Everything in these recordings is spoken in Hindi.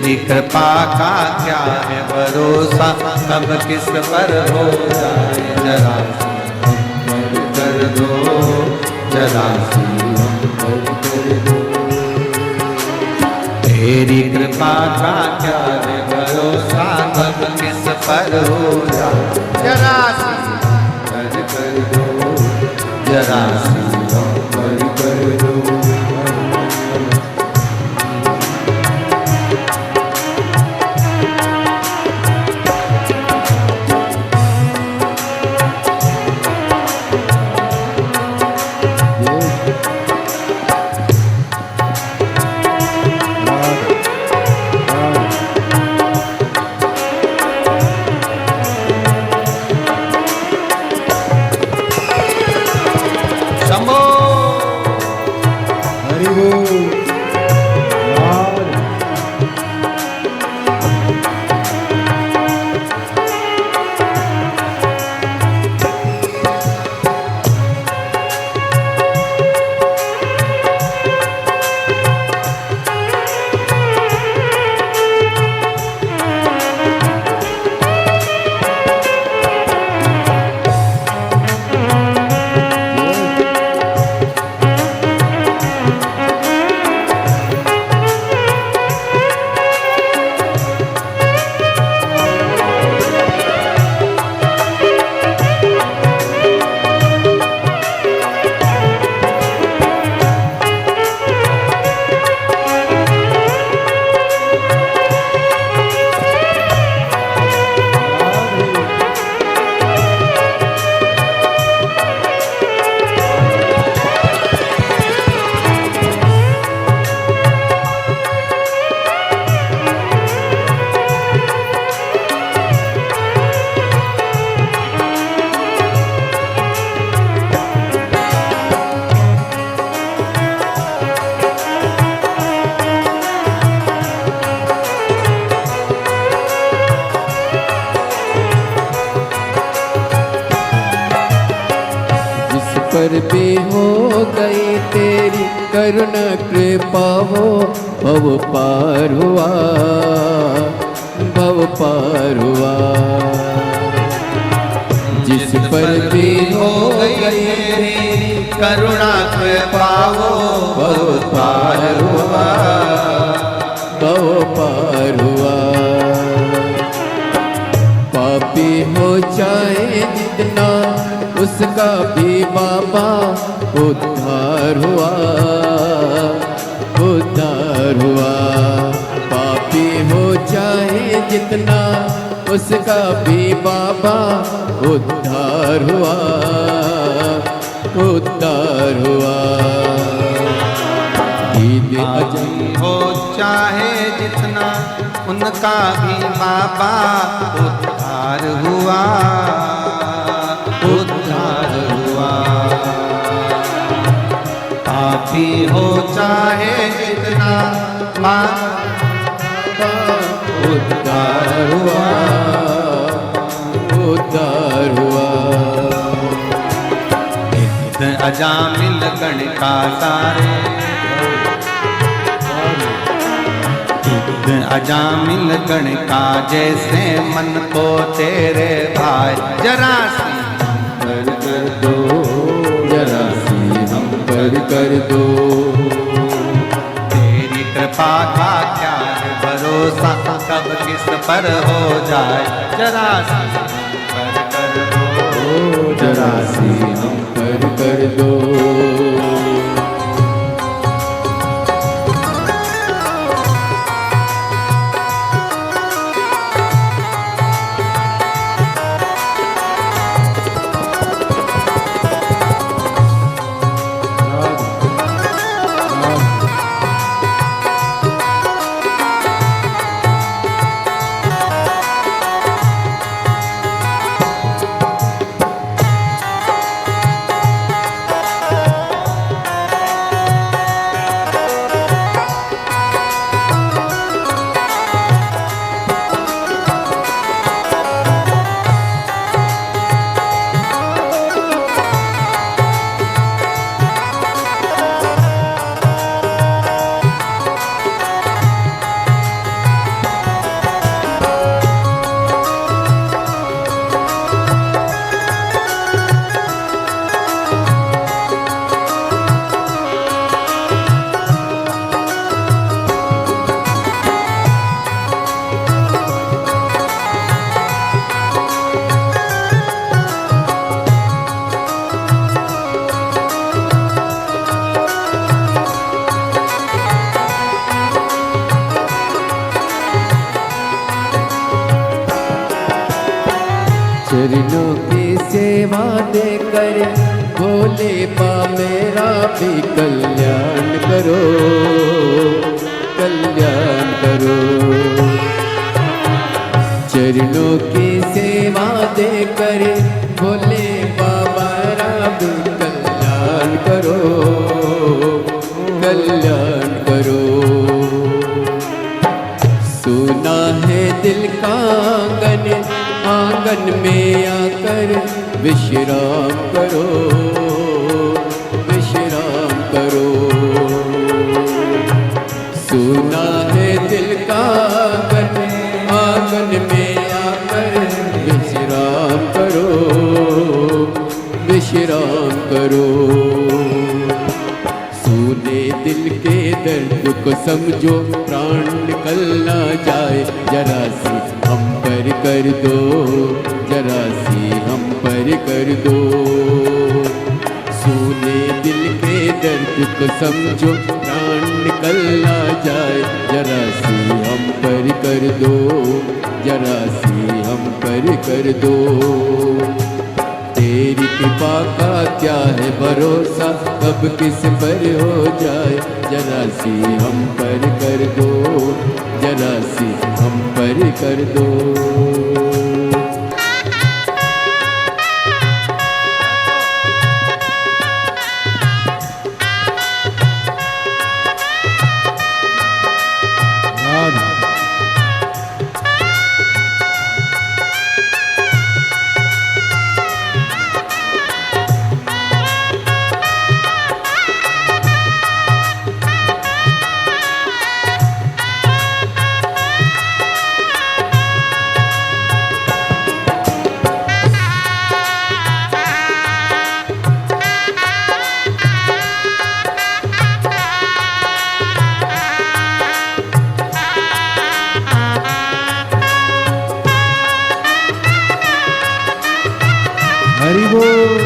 तेरी कृपा का क्या है भरोसा, कब किस पर हो जाए जरा कर दो, जरा कर दो। तेरी कृपा का क्या है भरोसा, कब किस पर हो जाए जरा कर दो, जरा कर दो। पर भी हो गई तेरी करुणा कृपा हो, भव पार हुआ, भव पार हुआ। जिस पर भी हो गई तेरी करुणा कृपा हो, भव पार हुआ, भव पार हुआ। पापी हो जाए जितना उसका भी बाबा उद्धार हुआ, उद्धार हुआ। पापी हो जाए जितना उसका भी बाबा उद्धार हुआ, उद्धार हुआ। पापी हो चाहे जितना उनका भी बाबा उद्धार हुआ, उद्धार हुआ। पापी हो चाहे जितना बाबा उद्धार हुआ, उद्धार हुआ। अजामिल गण का सारे, अजामिल गण का जैसे मन को तेरे भाई, जरा सी हम पर कर दो, जरा सी हम पर कर दो। तेरी कृपा का क्या है भरोसा, कब किस पर हो जाए जरा सी हम पर कर दो, जरा सी हम पर कर दो। चरणों की सेवा देकर भोले बा मेरा भी कल्याण करो, कल्याण करो। चरणों की सेवा देकर भोले बाबा भी कल्याण करो, कल्याण करो। सुना है दिल का आंगन, आंगन में आकर विश्राम करो, विश्राम करो। सुना है दिल का आंगन, आंगन में आकर विश्राम करो, विश्राम करो। सुने दिल के दर्द को समझो, प्राण निकल ना जाए, जरा सी हम पर कर दो, जरा सी हम पर कर दो। सुने दिल के दर्द को समझो, प्राण निकल ना जाए, जरा सी हम पर कर दो, जरा सी हम पर कर दो। तेरी कृपा का क्या है भरोसा, कब किस पर हो जाए, जरा सी हम पर कर दो, जरा सी हम पर कर दो। हरि बोल।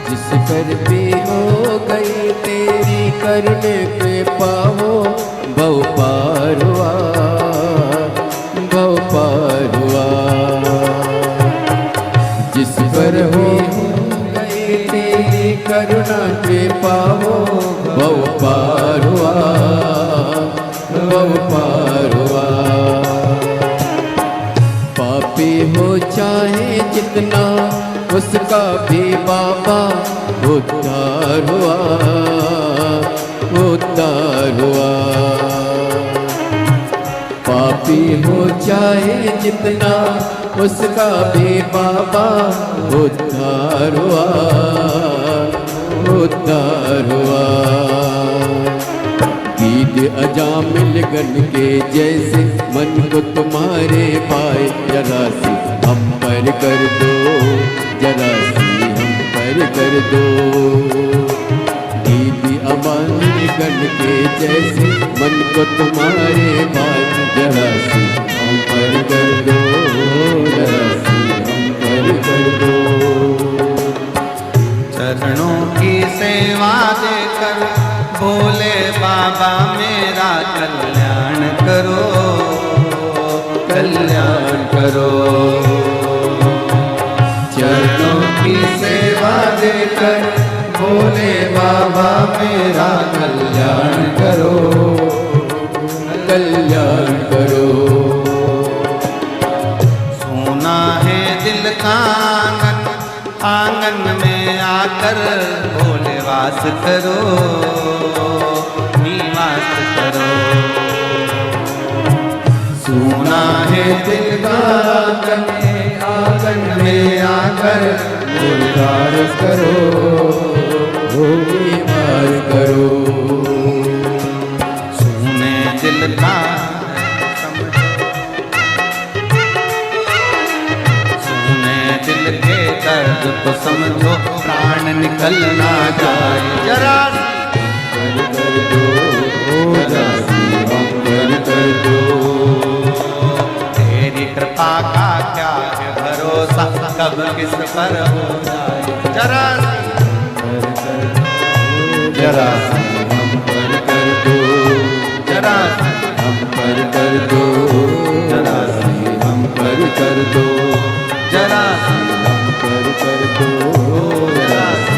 जिस पर भी हो गई तेरी करने पे पाओ, भव पार हुआ, भव पार हुआ। जिस पर हो गई तेरी करुणा पे पाओ, भव पार हुआ, भव पार हुआ। पापी हो चाहे जितना, उसका भी बाबा उद्धार हुआ, उद्धार हुआ। पापी हो चाहे जितना, उसका भी बाबा उद्धार हुआ, उद्धार हुआ। गीत अजामिल गण के जैसे मन को तुम्हारे पाए, जरा सी हम पर कर दो, जरा सी हम पर कर दो। दीदी अमानी गण के जैसे मन को तुम्हारे पाए, जरा सी हम पर कर दो, जरा सी हम पर कर दो। चरणों की सेवा देकर भोले बाबा मेरा कल्याण करो, कल्याण करो। चरणों की सेवा देकर भोले बाबा मेरा कल्याण करो, कल्याण करो। सोना है दिल का आंगन, आंगन में आकर भोले वास करो, निवास करो। सोना है दिल का आंगन, आंगन में आकर भोले वास करो, निवार करो। सोने दिल का दिल के दर्द को समझो, प्राण निकल ना जाए, जरा कर दो, जरा सी हम कर कर दो तेरी कृपा का क्या है भरोसा कब किस पर हो जाए जरासी हम पर कर दो जरासी हम पर कर दो जरासी हम पर कर दो जरासी हम पर कर दो जरासी